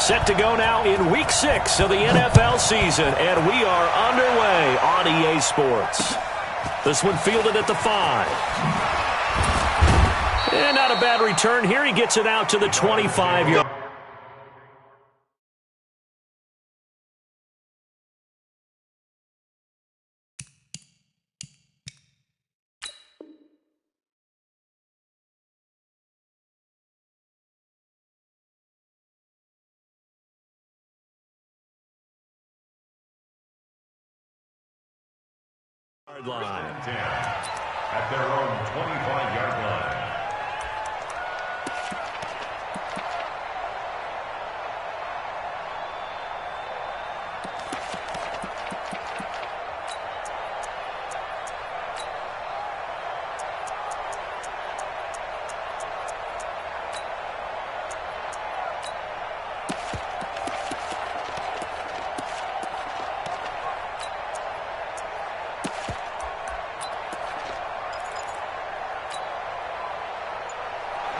Set to go now in Week 6 of the NFL season, and we are underway on EA Sports. This one fielded at the 5. And not a bad return here. He gets it out to the 25-yard. Line. At their own 25-yard line.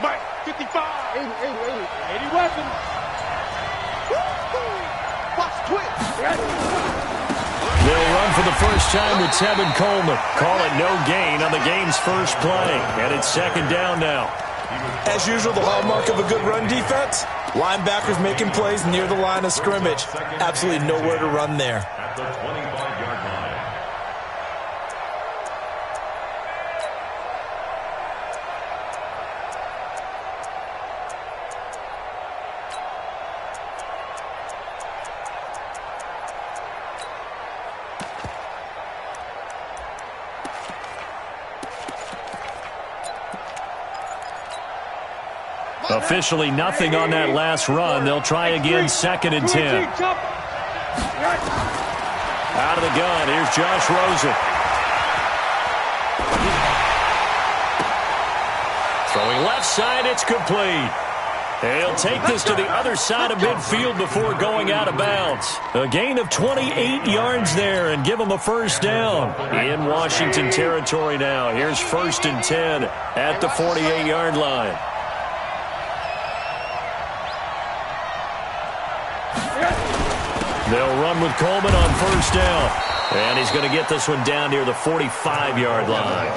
Mike, 55, 80 weapons. Watch twitch. They'll run for the first time with Tevin Coleman. Call it no gain on the game's first play. And it's second down now. As usual, the hallmark of a good run defense, linebackers making plays near the line of scrimmage. Absolutely nowhere to run there. At the 25-yard line. Officially nothing on that last run. They'll try again, second and 10. Out of the gun, here's Josh Rosen. Throwing left side, it's complete. He'll take this to the other side of midfield before going out of bounds. A gain of 28 yards there and give him a first down. In Washington territory now. Here's first and 10 at the 48-yard line. They'll run with Coleman on first down. And he's going to get this one down near the 45-yard line.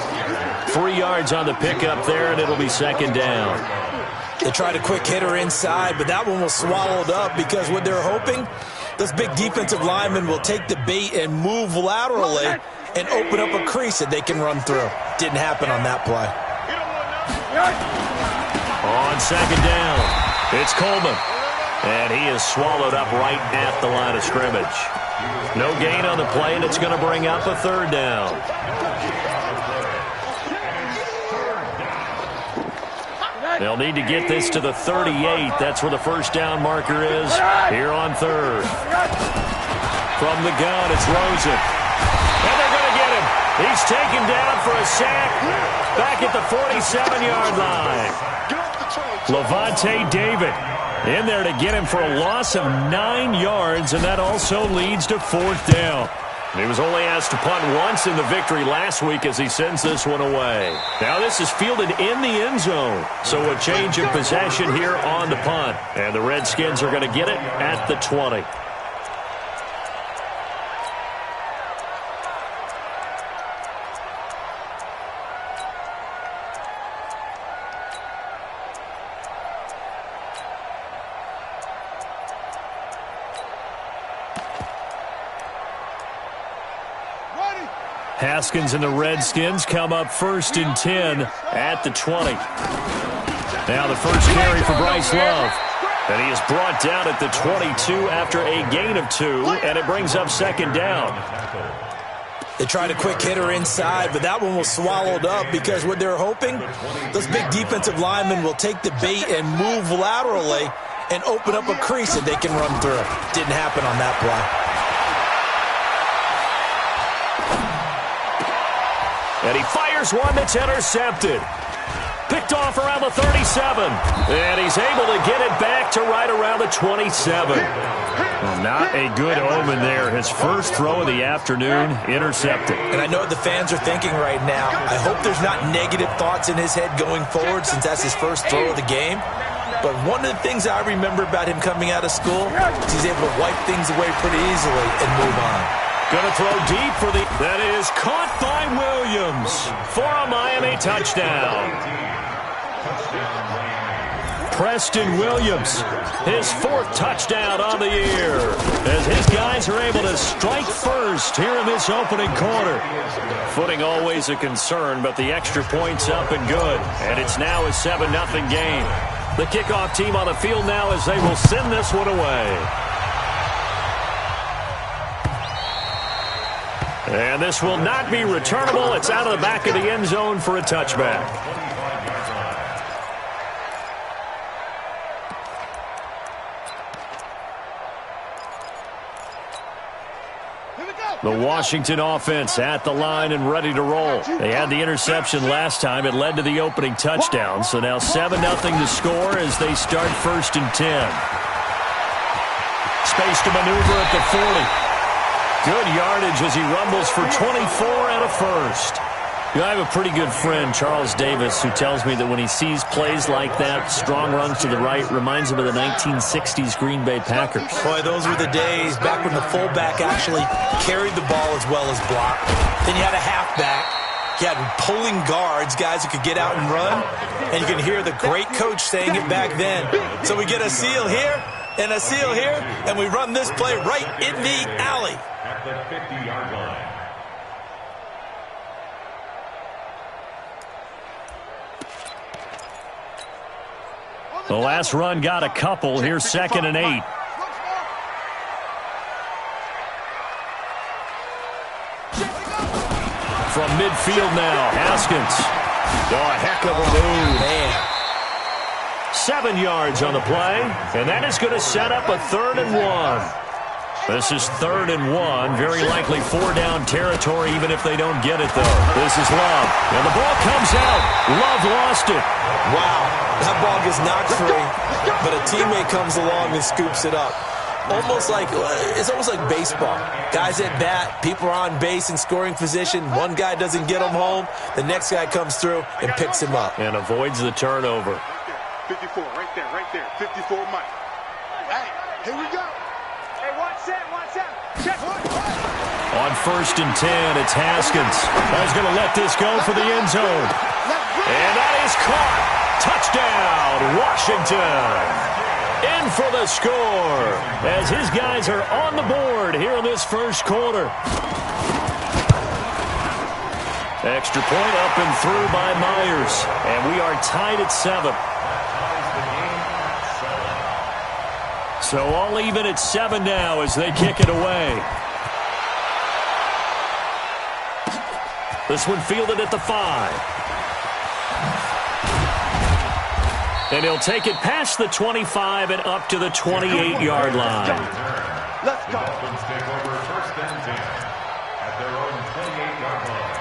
3 yards on the pickup there, and it'll be second down. They tried a quick hitter inside, but that one was swallowed up because what they're hoping, this big defensive lineman will take the bait and move laterally and open up a crease that they can run through. Didn't happen on that play. On second down, it's Coleman. And he is swallowed up right at the line of scrimmage. No gain on the play, and it's going to bring up a third down. They'll need to get this to the 38. That's where the first down marker is here on third. From the gun, it's Rosen. And they're going to get him. He's taken down for a sack back at the 47-yard line. Levante David in there to get him for a loss of 9 yards, and that also leads to fourth down. He was only asked to punt once in the victory last week as he sends this one away. Now this is fielded in the end zone, so a change of possession here on the punt. And the Redskins are going to get it at the 20. Haskins and the Redskins come up first and 10 at the 20. Now the first carry for Bryce Love. And he is brought down at the 22 after a gain of 2, and it brings up second down. They tried a quick hitter inside, but that one was swallowed up because what they're hoping, this big defensive lineman will take the bait and move laterally and open up a crease that they can run through. Didn't happen on that play. And he fires one that's intercepted. Picked off around the 37. And he's able to get it back to right around the 27. Well, not a good omen there. His first throw of the afternoon, intercepted. And I know what the fans are thinking right now. I hope there's not negative thoughts in his head going forward since that's his first throw of the game. But one of the things I remember about him coming out of school is he's able to wipe things away pretty easily and move on. Gonna throw deep for the... That is caught by Williams for a Miami touchdown. Preston Williams, his 4th touchdown on the year, as his guys are able to strike first here in this opening quarter. Footing always a concern, but the extra point's up and good, and it's now a 7-0 game. The kickoff team on the field now as they will send this one away. And this will not be returnable. It's out of the back of the end zone for a touchback. The Washington offense at the line and ready to roll. They had the interception last time. It led to the opening touchdown. So now 7-0 to score as they start 1st and 10. Space to maneuver at the 40. Good yardage as he rumbles for 24 and a first. I have a pretty good friend, Charles Davis, who tells me that when he sees plays like that, strong runs to the right, reminds him of the 1960s Green Bay Packers. Boy, those were the days back when the fullback actually carried the ball as well as blocked. Then you had a halfback. You had pulling guards, guys who could get out and run. And you can hear the great coach saying it back then. So we get a seal here and a seal here, and we run this play right in the alley. At the 50-yard line. The last run got a couple. Here's 2nd and 8. From midfield now, Haskins. Oh, a heck of a move. Man. 7 yards on the play, and that is going to set up a 3rd and 1. This is 3rd and 1. Very likely 4-down territory, even if they don't get it, though. This is Love. And the ball comes out. Love lost it. Wow. That ball gets knocked free, but a teammate comes along and scoops it up. It's almost like baseball. Guys at bat, people are on base in scoring position. One guy doesn't get him home. The next guy comes through and picks him up. And avoids the turnover. 54, right there. 54, Mike. Hey, here we go. Hey, watch that. Check. On 1st and 10, it's Haskins. He's going to let this go for the end zone. And that is caught. Touchdown, Washington. In for the score as his guys are on the board here in this first quarter. Extra point up and through by Myers. And we are tied at 7. So all even at 7 now as they kick it away. This one fielded at the 5. And he'll take it past the 25 and up to the 28-yard line. Let's go. Dolphins take over 1st and 10 at their own 28-yard line.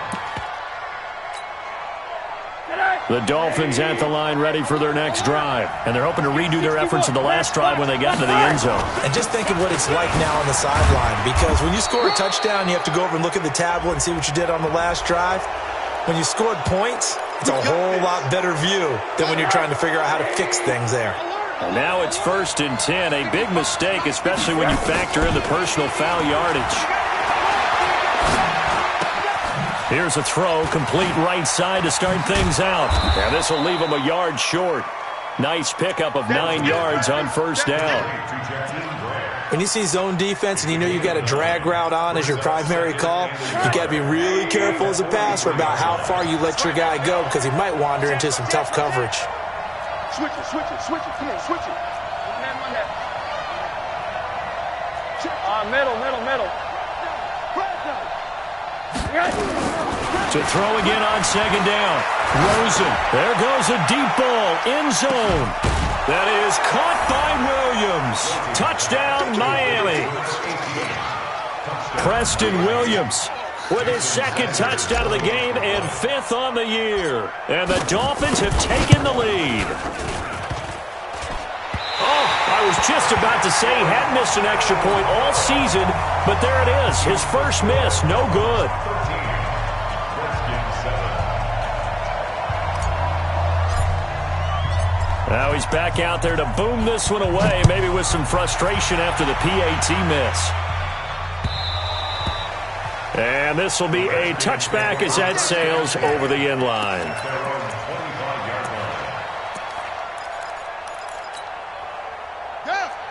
The Dolphins at the line ready for their next drive. And they're hoping to redo their efforts in the last drive when they got into the end zone. And just think of what it's like now on the sideline, because when you score a touchdown, you have to go over and look at the tablet and see what you did on the last drive. When you scored points, it's a whole lot better view than when you're trying to figure out how to fix things there. And now it's 1st and 10, a big mistake, especially when you factor in the personal foul yardage. Here's a throw, complete right side to start things out. And this will leave him a yard short. Nice pickup of 9 yards on 1st down. When you see zone defense and you know you got a drag route on as your primary call, you got to be really careful as a passer about how far you let your guy go, because he might wander into some tough coverage. Switch it. Come on, switch it. Middle. To throw again on 2nd down. Rosen. There goes a deep ball. End zone. That is caught by Williams. Touchdown, Miami. Preston Williams with his 2nd touchdown of the game and 5th on the year. And the Dolphins have taken the lead. Oh, I was just about to say he hadn't missed an extra point all season, but there it is. His first miss, no good. Now he's back out there to boom this one away, maybe with some frustration after the PAT miss. And this will be a touchback as that sails over the end line.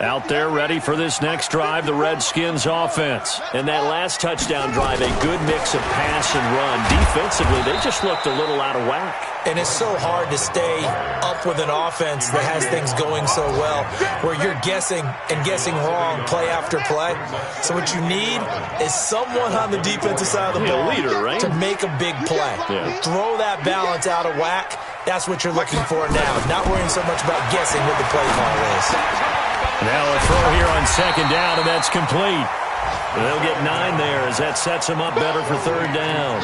Out there ready for this next drive, the Redskins offense. And that last touchdown drive, a good mix of pass and run. Defensively, they just looked a little out of whack. And it's so hard to stay up with an offense that has things going so well, where you're guessing and guessing wrong play after play. So what you need is someone on the defensive side of the ball to make a big play. Throw that balance out of whack. That's what you're looking for now. Not worrying so much about guessing what the play call is. Now a throw here on second down, and that's complete. They'll get 9 there as that sets them up better for third down.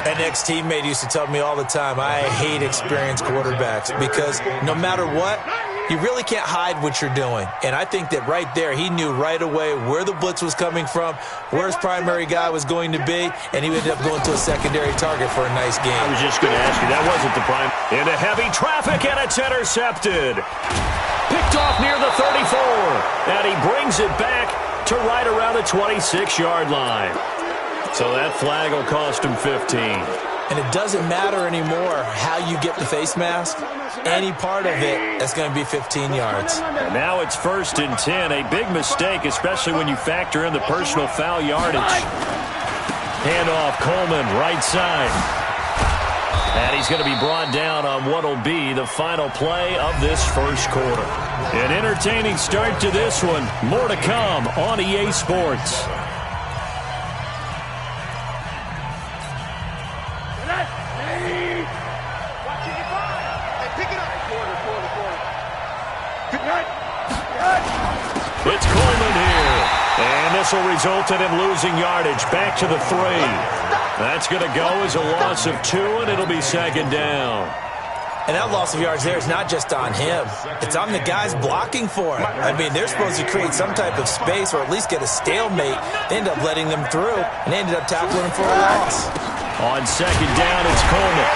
An ex-teammate used to tell me all the time, I hate experienced quarterbacks because no matter what, you really can't hide what you're doing. And I think that right there, he knew right away where the blitz was coming from, where his primary guy was going to be, and he ended up going to a secondary target for a nice game. I was just going to ask you, that wasn't the prime. Into heavy traffic, and it's intercepted. Picked off near the 34, and he brings it back to right around the 26-yard line. So that flag will cost him 15. And it doesn't matter anymore how you get the face mask. Any part of it, that's going to be 15 yards. And now it's 1st and 10. A big mistake, especially when you factor in the personal foul yardage. Handoff, Coleman, right side. And he's going to be brought down on what will be the final play of this first quarter. An entertaining start to this one. More to come on EA Sports. It's Coleman here. And this will result in him losing yardage back to the 3. That's going to go as a loss of 2, and it'll be second down. And that loss of yards there is not just on him. It's on the guys blocking for him. I mean, they're supposed to create some type of space or at least get a stalemate. They end up letting them through, and they ended up tackling him for a loss. On second down, it's Coleman.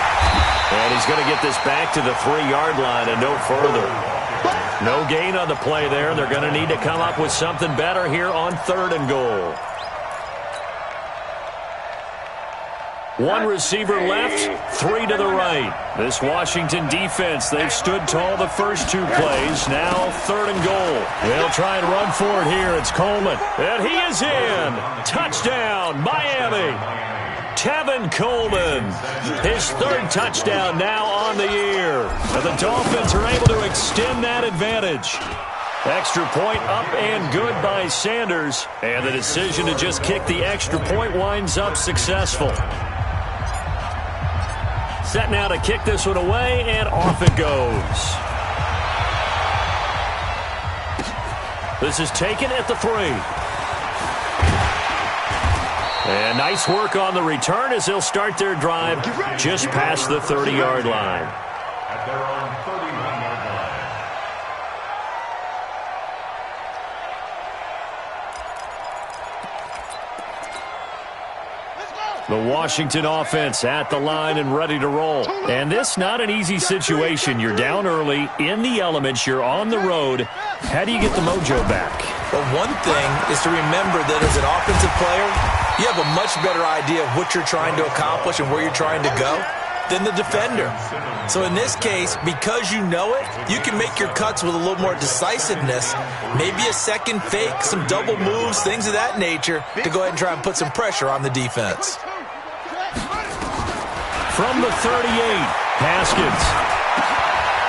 And he's going to get this back to the 3-yard line and no further. No gain on the play there. They're going to need to come up with something better here on 3rd and goal. One receiver left, 3 to the right. This Washington defense, they've stood tall the first 2 plays. Now 3rd and goal. They'll try and run for it here. It's Coleman. And he is in. Touchdown, Miami. Tevin Coleman, his 3rd touchdown now on the year. And the Dolphins are able to extend that advantage. Extra point up and good by Sanders. And the decision to just kick the extra point winds up successful. Set now to kick this one away, and off it goes. This is taken at the 3. And nice work on the return as they'll start their drive just past the 30-yard line. At their own 31-yard line. The Washington offense at the line and ready to roll. And this not an easy situation. You're down early, in the elements, you're on the road. How do you get the mojo back? Well, one thing is to remember that as an offensive player, you have a much better idea of what you're trying to accomplish and where you're trying to go than the defender. So in this case, because you know it, you can make your cuts with a little more decisiveness, maybe a second fake, some double moves, things of that nature, to go ahead and try and put some pressure on the defense. From the 38, Haskins.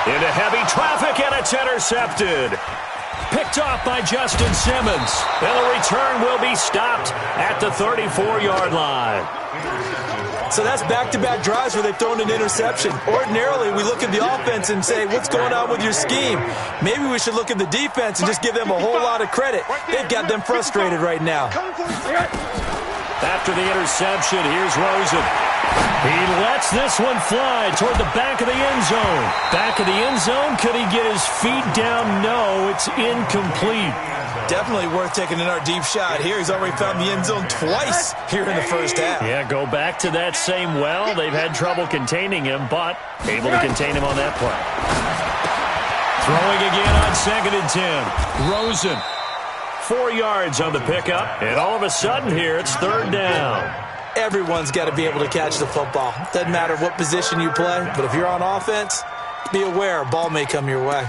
Into heavy traffic, and it's intercepted. Picked off by Justin Simmons. And the return will be stopped at the 34-yard line. So that's back-to-back drives where they've thrown an interception. Ordinarily, we look at the offense and say, what's going on with your scheme? Maybe we should look at the defense and just give them a whole lot of credit. They've got them frustrated right now. After the interception, here's Rosen. He lets this one fly toward the back of the end zone. Back of the end zone, could he get his feet down? No, it's incomplete. Definitely worth taking another deep shot here. He's already found the end zone twice here in the first half. Yeah, go back to that same well. They've had trouble containing him, but able to contain him on that play. Throwing again on 2nd and 10. Rosen. 4 yards on the pickup, and all of a sudden here, it's 3rd down. Everyone's got to be able to catch the football. Doesn't matter what position you play, but if you're on offense, be aware a ball may come your way.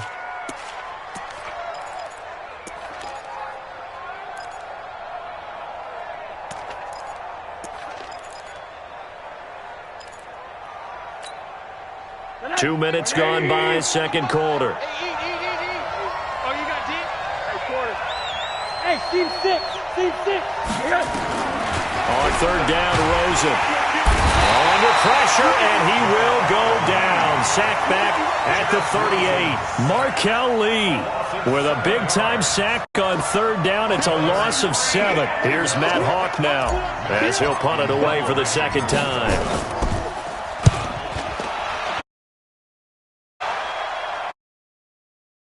Two minutes gone by, second quarter. Hey, eat. Oh, you got deep? Hey, quarter. Hey, team 6. On 3rd down, Rosen. Under pressure, and he will go down. Sack back at the 38. Markel Lee with a big-time sack on 3rd down. It's a loss of 7. Here's Matt Hawk now as he'll punt it away for the 2nd time.